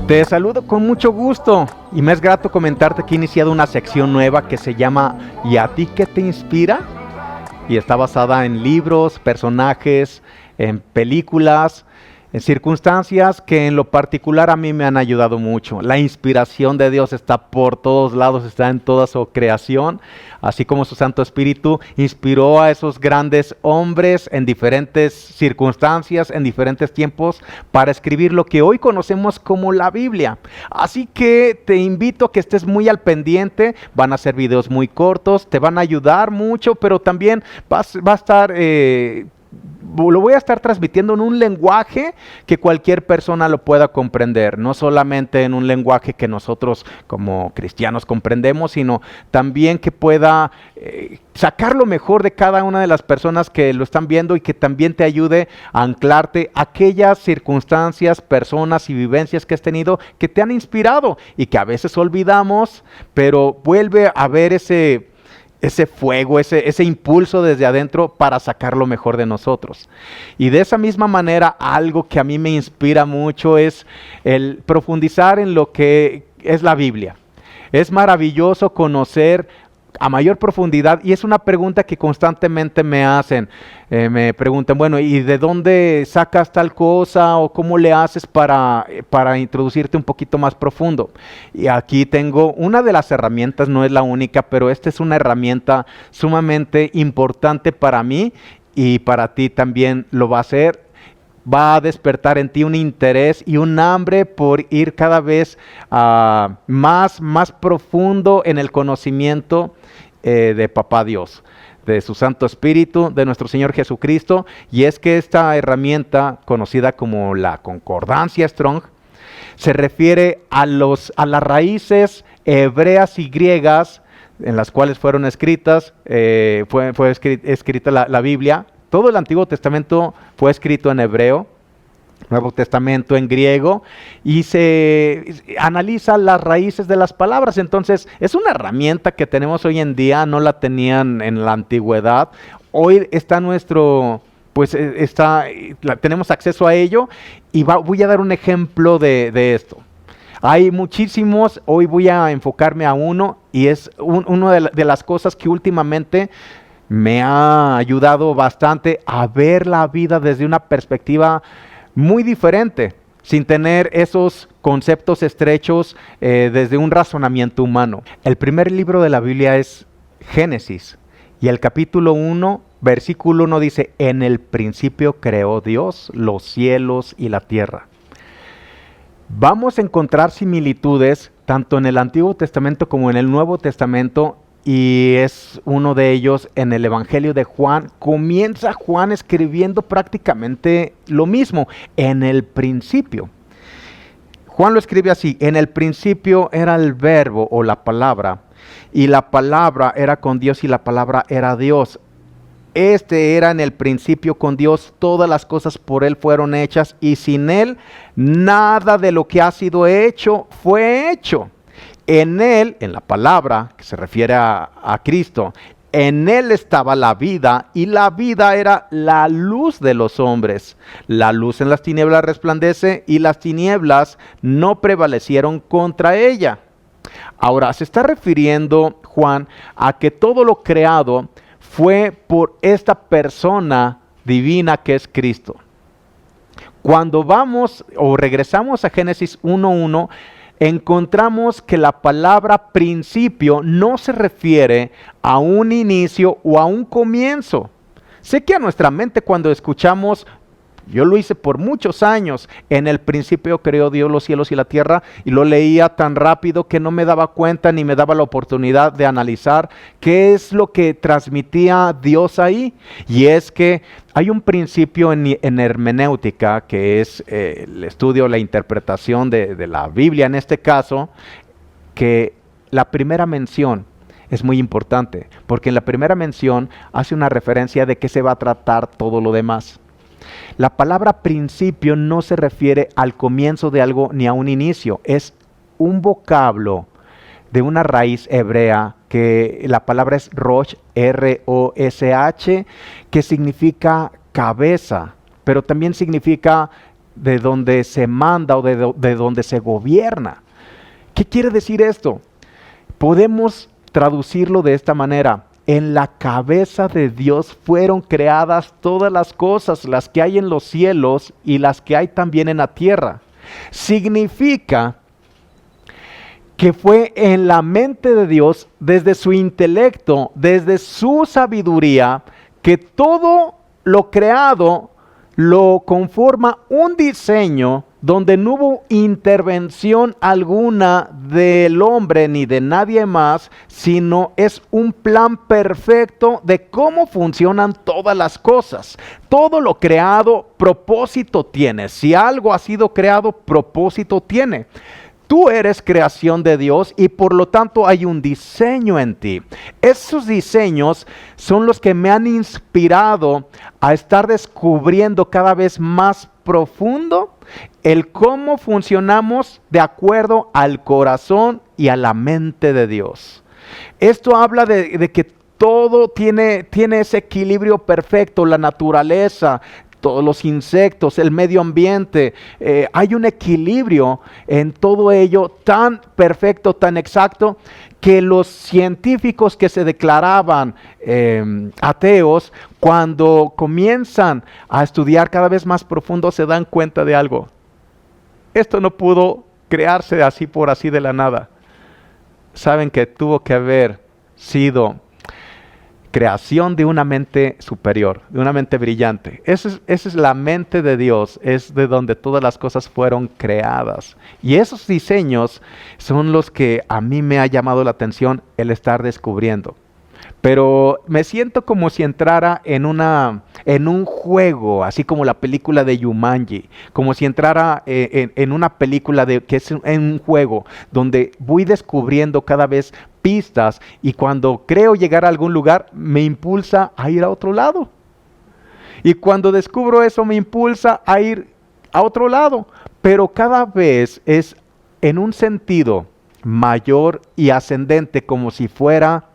Te saludo con mucho gusto y me es grato comentarte que he iniciado una sección nueva que se llama ¿Y a ti qué te inspira? Y está basada en libros, personajes, en películas, en circunstancias que en lo particular a mí me han ayudado mucho. La inspiración de Dios está por todos lados, está en toda su creación, así como su Santo Espíritu inspiró a esos grandes hombres en diferentes circunstancias, en diferentes tiempos, para escribir lo que hoy conocemos como la Biblia. Así que te invito a que estés muy al pendiente. Van a ser videos muy cortos, te van a ayudar mucho, pero también va a estar... lo voy a estar transmitiendo en un lenguaje que cualquier persona lo pueda comprender, no solamente en un lenguaje que nosotros como cristianos comprendemos, sino también que pueda sacar lo mejor de cada una de las personas que lo están viendo y que también te ayude a anclarte a aquellas circunstancias, personas y vivencias que has tenido que te han inspirado y que a veces olvidamos, pero vuelve a haber ese fuego, ese impulso desde adentro para sacar lo mejor de nosotros. Y de esa misma manera, algo que a mí me inspira mucho es el profundizar en lo que es la Biblia. Es maravilloso conocer a mayor profundidad, y es una pregunta que constantemente me hacen. Me preguntan, bueno, ¿y de dónde sacas tal cosa? ¿O cómo le haces para introducirte un poquito más profundo? Y aquí tengo una de las herramientas, no es la única, pero esta es una herramienta sumamente importante para mí y para ti también lo va a ser. Va a despertar en ti un interés y un hambre por ir cada vez más profundo en el conocimiento de Papá Dios, de su Santo Espíritu, de nuestro Señor Jesucristo. Y es que esta herramienta, conocida como la Concordancia Strong, se refiere a las raíces hebreas y griegas en las cuales fueron escritas, fue escrita la Biblia. Todo el Antiguo Testamento fue escrito en hebreo, Nuevo Testamento en griego, y se analiza las raíces de las palabras. Entonces, es una herramienta que tenemos hoy en día, no la tenían en la antigüedad. Hoy está tenemos acceso a ello, y voy a dar un ejemplo de esto. Hay muchísimos, hoy voy a enfocarme a uno, y es una de las cosas que últimamente me ha ayudado bastante a ver la vida desde una perspectiva muy diferente, sin tener esos conceptos estrechos desde un razonamiento humano. El primer libro de la Biblia es Génesis, y el capítulo 1, versículo 1 dice: en el principio creó Dios los cielos y la tierra. Vamos a encontrar similitudes tanto en el Antiguo Testamento como en el Nuevo Testamento, y es uno de ellos en el Evangelio de Juan. Comienza Juan escribiendo prácticamente lo mismo, en el principio. Juan lo escribe así: en el principio era el verbo o la palabra, y la palabra era con Dios y la palabra era Dios. Este era en el principio con Dios, todas las cosas por Él fueron hechas, y sin Él nada de lo que ha sido hecho fue hecho. En Él, en la palabra, que se refiere a Cristo, en Él estaba la vida, y la vida era la luz de los hombres. La luz en las tinieblas resplandece, y las tinieblas no prevalecieron contra ella. Ahora, se está refiriendo Juan a que todo lo creado fue por esta persona divina que es Cristo. Cuando vamos o regresamos a Génesis 1:1, encontramos que la palabra principio no se refiere a un inicio o a un comienzo. Sé que a nuestra mente, cuando escuchamos, yo lo hice por muchos años, en el principio creó Dios los cielos y la tierra, y lo leía tan rápido que no me daba cuenta ni me daba la oportunidad de analizar qué es lo que transmitía Dios ahí. Y es que hay un principio en hermenéutica, que es el estudio, la interpretación de la Biblia en este caso, que la primera mención es muy importante, porque en la primera mención hace una referencia de que se va a tratar todo lo demás. La palabra principio no se refiere al comienzo de algo ni a un inicio, es un vocablo de una raíz hebrea que la palabra es rosh, R-O-S-H, que significa cabeza, pero también significa de donde se manda o de donde se gobierna. ¿Qué quiere decir esto? Podemos traducirlo de esta manera. En la cabeza de Dios fueron creadas todas las cosas, las que hay en los cielos y las que hay también en la tierra. Significa que fue en la mente de Dios, desde su intelecto, desde su sabiduría, que todo lo creado lo conforma un diseño donde no hubo intervención alguna del hombre ni de nadie más, sino es un plan perfecto de cómo funcionan todas las cosas. Todo lo creado, propósito tiene. Si algo ha sido creado, propósito tiene. Tú eres creación de Dios y por lo tanto hay un diseño en ti. Esos diseños son los que me han inspirado a estar descubriendo cada vez más profundo el cómo funcionamos de acuerdo al corazón y a la mente de Dios. Esto habla de que todo tiene ese equilibrio perfecto, la naturaleza, todos los insectos, el medio ambiente, hay un equilibrio en todo ello tan perfecto, tan exacto, que los científicos que se declaraban ateos, cuando comienzan a estudiar cada vez más profundo, se dan cuenta de algo. Esto no pudo crearse así por así de la nada. Saben que tuvo que haber sido creación de una mente superior, de una mente brillante. Esa es la mente de Dios, es de donde todas las cosas fueron creadas. Y esos diseños son los que a mí me ha llamado la atención el estar descubriendo. Pero me siento como si entrara en un juego, así como la película de Jumanji, como si entrara en una película que es en un juego, donde voy descubriendo cada vez pistas y cuando creo llegar a algún lugar, me impulsa a ir a otro lado. Y cuando descubro eso, me impulsa a ir a otro lado. Pero cada vez es en un sentido mayor y ascendente, como si fuera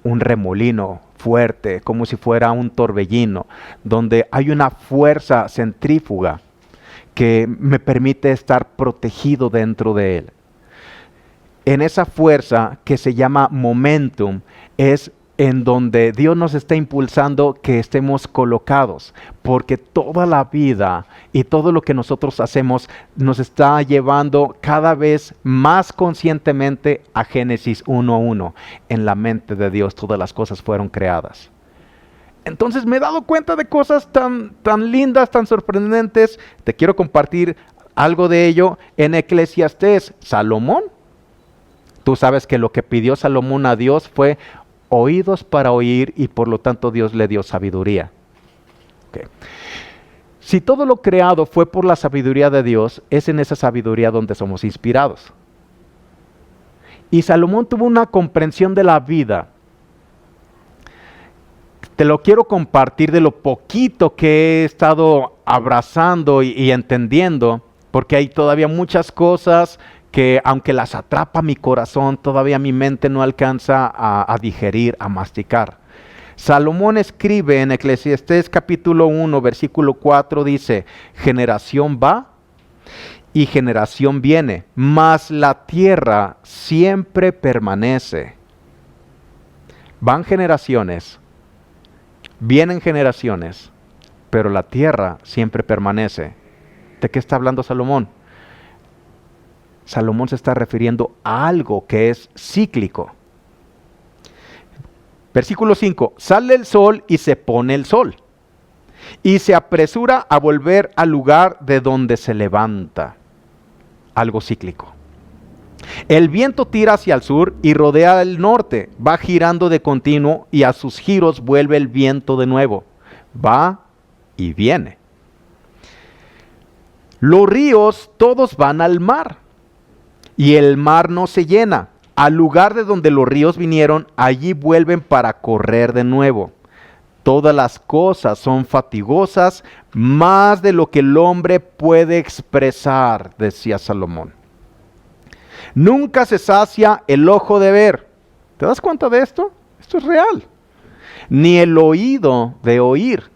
un remolino fuerte, como si fuera un torbellino, donde hay una fuerza centrífuga que me permite estar protegido dentro de él. En esa fuerza que se llama momentum es en donde Dios nos está impulsando que estemos colocados, porque toda la vida y todo lo que nosotros hacemos nos está llevando cada vez más conscientemente a Génesis 1:1. En la mente de Dios todas las cosas fueron creadas. Entonces me he dado cuenta de cosas tan lindas, tan sorprendentes. Te quiero compartir algo de ello en Eclesiastés. Salomón, tú sabes que lo que pidió Salomón a Dios fue oídos para oír y por lo tanto Dios le dio sabiduría. Okay. Si todo lo creado fue por la sabiduría de Dios, es en esa sabiduría donde somos inspirados. Y Salomón tuvo una comprensión de la vida. Te lo quiero compartir de lo poquito que he estado abrazando y entendiendo, porque hay todavía muchas cosas que aunque las atrapa mi corazón, todavía mi mente no alcanza a digerir, a masticar. Salomón escribe en Eclesiastés capítulo 1, versículo 4, dice, generación va y generación viene, mas la tierra siempre permanece. Van generaciones, vienen generaciones, pero la tierra siempre permanece. ¿De qué está hablando Salomón? Salomón se está refiriendo a algo que es cíclico. Versículo 5, sale el sol y se pone el sol, y se apresura a volver al lugar de donde se levanta. Algo cíclico. El viento tira hacia el sur y rodea el norte, va girando de continuo y a sus giros vuelve el viento de nuevo. Va y viene. Los ríos todos van al mar. Y el mar no se llena. Al lugar de donde los ríos vinieron, allí vuelven para correr de nuevo. Todas las cosas son fatigosas, más de lo que el hombre puede expresar, decía Salomón. Nunca se sacia el ojo de ver. ¿Te das cuenta de esto? Esto es real. Ni el oído de oír.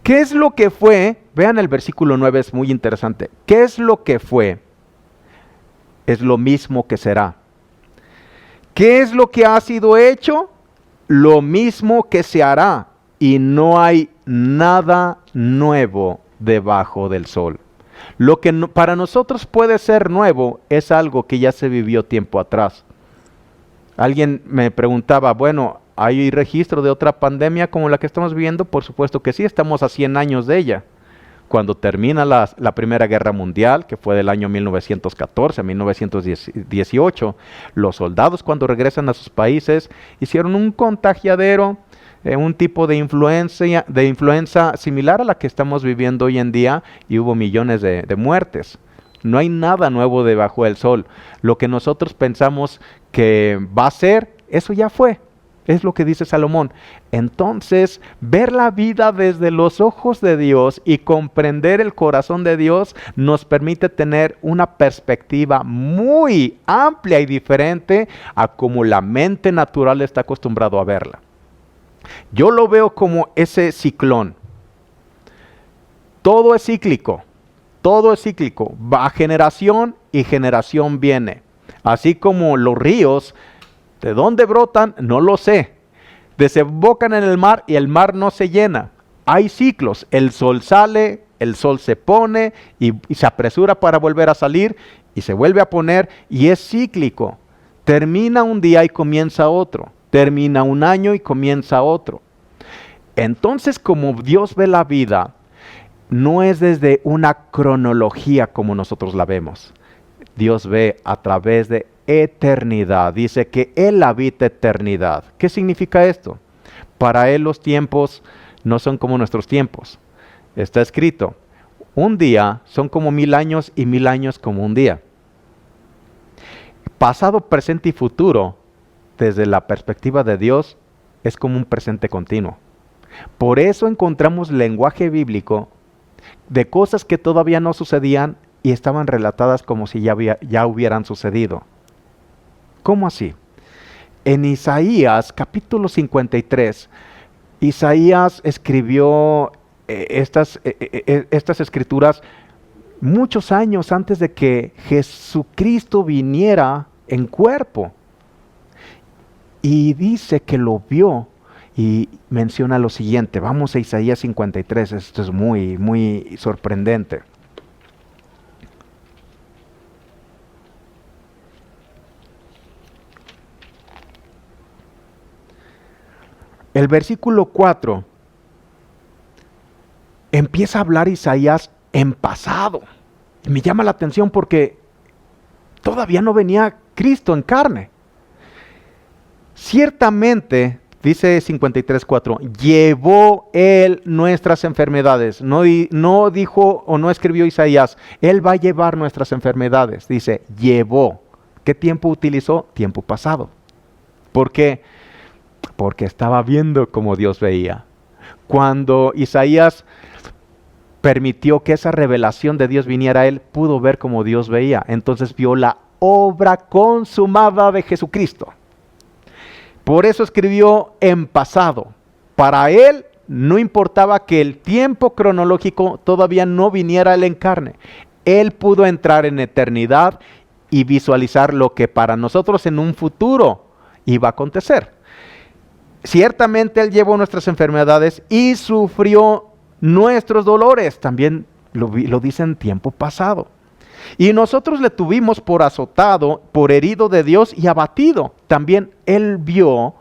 ¿Qué es lo que fue? Vean el versículo 9, es muy interesante. ¿Qué es lo que fue? Es lo mismo que será. ¿Qué es lo que ha sido hecho? Lo mismo que se hará. Y no hay nada nuevo debajo del sol. Lo que para nosotros puede ser nuevo es algo que ya se vivió tiempo atrás. Alguien me preguntaba, bueno, ¿hay registro de otra pandemia como la que estamos viviendo? Por supuesto que sí, estamos a 100 años de ella. Cuando termina la Primera Guerra Mundial, que fue del año 1914 a 1918, los soldados cuando regresan a sus países hicieron un contagiadero, un tipo de influenza similar a la que estamos viviendo hoy en día, y hubo millones de muertes. No hay nada nuevo debajo del sol. Lo que nosotros pensamos que va a ser, eso ya fue. Es lo que dice Salomón. Entonces, ver la vida desde los ojos de Dios y comprender el corazón de Dios nos permite tener una perspectiva muy amplia y diferente a como la mente natural está acostumbrado a verla. Yo lo veo como ese ciclón. Todo es cíclico. Todo es cíclico. Va generación y generación viene. Así como los ríos, ¿de dónde brotan? No lo sé. Desembocan en el mar y el mar no se llena. Hay ciclos. El sol sale, el sol se pone y se apresura para volver a salir y se vuelve a poner y es cíclico. Termina un día y comienza otro. Termina un año y comienza otro. Entonces, como Dios ve la vida, no es desde una cronología como nosotros la vemos. Dios ve a través de eternidad. Dice que Él habita eternidad. ¿Qué significa esto? Para Él los tiempos no son como nuestros tiempos. Está escrito, un día son como 1000 años y 1000 años como un día. Pasado, presente y futuro, desde la perspectiva de Dios, es como un presente continuo. Por eso encontramos lenguaje bíblico de cosas que todavía no sucedían y estaban relatadas como si ya hubieran sucedido. ¿Cómo así? En Isaías capítulo 53, Isaías escribió estas escrituras muchos años antes de que Jesucristo viniera en cuerpo. Y dice que lo vio y menciona lo siguiente. Vamos a Isaías 53, esto es muy, muy sorprendente. El versículo 4 empieza a hablar Isaías en pasado. Me llama la atención porque todavía no venía Cristo en carne. Ciertamente, dice 53:4, llevó Él nuestras enfermedades. No dijo o no escribió Isaías, Él va a llevar nuestras enfermedades. Dice, llevó. ¿Qué tiempo utilizó? Tiempo pasado. ¿Por qué? Porque estaba viendo como Dios veía. Cuando Isaías permitió que esa revelación de Dios viniera a él, pudo ver como Dios veía. Entonces vio la obra consumada de Jesucristo. Por eso escribió en pasado. Para él no importaba que el tiempo cronológico todavía no viniera él en carne. Él pudo entrar en eternidad y visualizar lo que para nosotros en un futuro iba a acontecer. Ciertamente Él llevó nuestras enfermedades y sufrió nuestros dolores. También lo dice en tiempo pasado. Y nosotros le tuvimos por azotado, por herido de Dios y abatido. También Él vio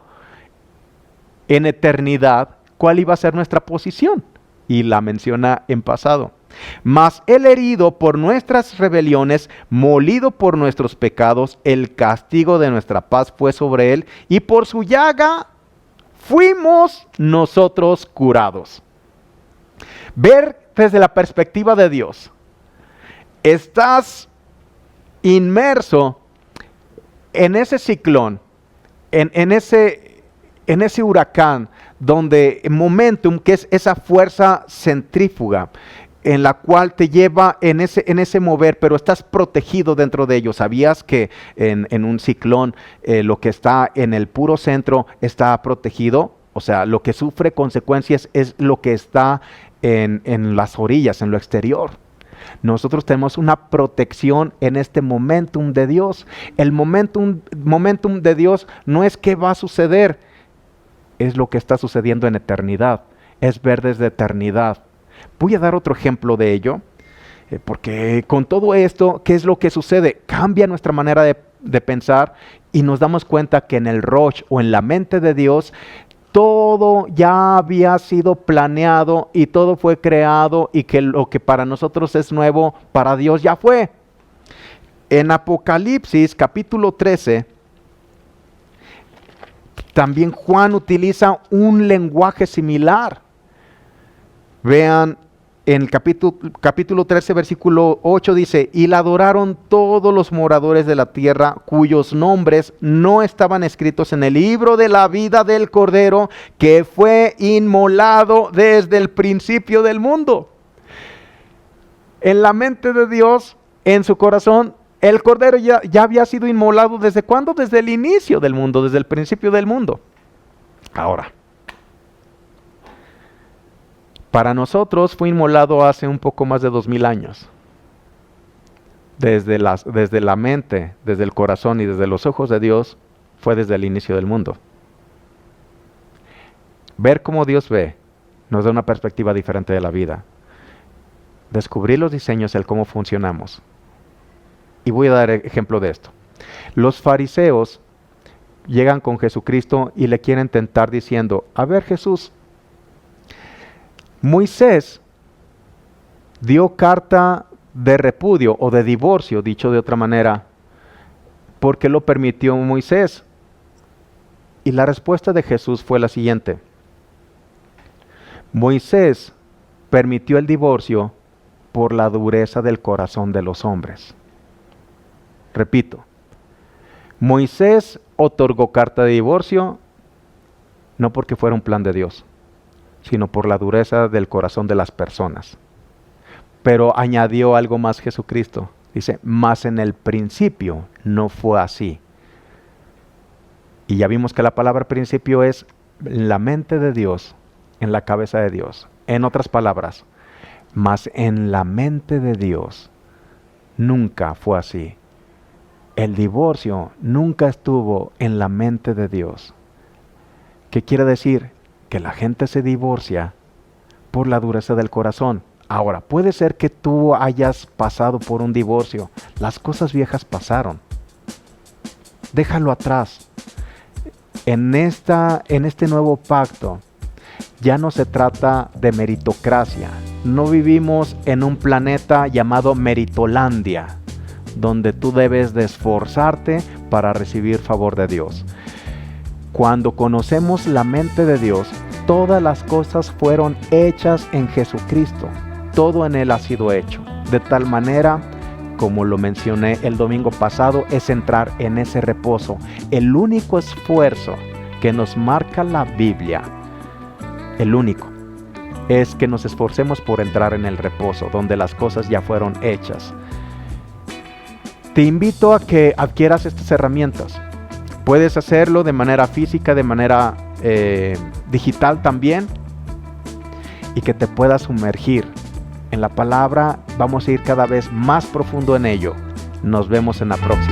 en eternidad cuál iba a ser nuestra posición. Y la menciona en pasado. Mas Él herido por nuestras rebeliones, molido por nuestros pecados, el castigo de nuestra paz fue sobre Él. Y por su llaga fuimos nosotros curados. Ver desde la perspectiva de Dios. Estás inmerso en ese ciclón, en ese huracán, donde momentum, que es esa fuerza centrífuga, en la cual te lleva en ese mover, pero estás protegido dentro de ello. ¿Sabías que en un ciclón lo que está en el puro centro está protegido? O sea, lo que sufre consecuencias es lo que está en las orillas, en lo exterior. Nosotros tenemos una protección en este momentum de Dios. El momentum de Dios no es qué va a suceder, es lo que está sucediendo en eternidad. Es ver desde eternidad. Voy a dar otro ejemplo de ello, porque con todo esto, ¿qué es lo que sucede? Cambia nuestra manera de pensar y nos damos cuenta que en el Rosh o en la mente de Dios, todo ya había sido planeado y todo fue creado, y que lo que para nosotros es nuevo, para Dios ya fue. En Apocalipsis capítulo 13, también Juan utiliza un lenguaje similar. Vean, en el capítulo 13, versículo 8 dice: y la adoraron todos los moradores de la tierra, cuyos nombres no estaban escritos en el libro de la vida del Cordero, que fue inmolado desde el principio del mundo. En la mente de Dios, en su corazón, el Cordero ya había sido inmolado. ¿Desde cuándo? Desde el inicio del mundo, desde el principio del mundo. Ahora, para nosotros fue inmolado hace un poco más de 2000 años. Desde la mente, desde el corazón y desde los ojos de Dios, fue desde el inicio del mundo. Ver cómo Dios ve nos da una perspectiva diferente de la vida. Descubrir los diseños, el cómo funcionamos. Y voy a dar ejemplo de esto. Los fariseos llegan con Jesucristo y le quieren tentar diciendo: a ver, Jesús, Moisés dio carta de repudio o de divorcio, dicho de otra manera, ¿por qué lo permitió Moisés? Y la respuesta de Jesús fue la siguiente: Moisés permitió el divorcio por la dureza del corazón de los hombres. Repito, Moisés otorgó carta de divorcio no porque fuera un plan de Dios, sino por la dureza del corazón de las personas. Pero añadió algo más Jesucristo. Dice: mas en el principio no fue así. Y ya vimos que la palabra principio es en la mente de Dios, en la cabeza de Dios. En otras palabras, mas en la mente de Dios nunca fue así. El divorcio nunca estuvo en la mente de Dios. ¿Qué quiere decir? Que la gente se divorcia por la dureza del corazón. Ahora, puede ser que tú hayas pasado por un divorcio. Las cosas viejas pasaron. Déjalo atrás. En este nuevo pacto ya no se trata de meritocracia. No vivimos en un planeta llamado Meritolandia, donde tú debes de esforzarte para recibir favor de Dios. Cuando conocemos la mente de Dios, todas las cosas fueron hechas en Jesucristo. Todo en Él ha sido hecho. De tal manera, como lo mencioné el domingo pasado, es entrar en ese reposo. El único esfuerzo que nos marca la Biblia, el único, es que nos esforcemos por entrar en el reposo, donde las cosas ya fueron hechas. Te invito a que adquieras estas herramientas. Puedes hacerlo de manera física, de manera digital también, y que te puedas sumergir en la palabra. Vamos a ir cada vez más profundo en ello. Nos vemos en la próxima.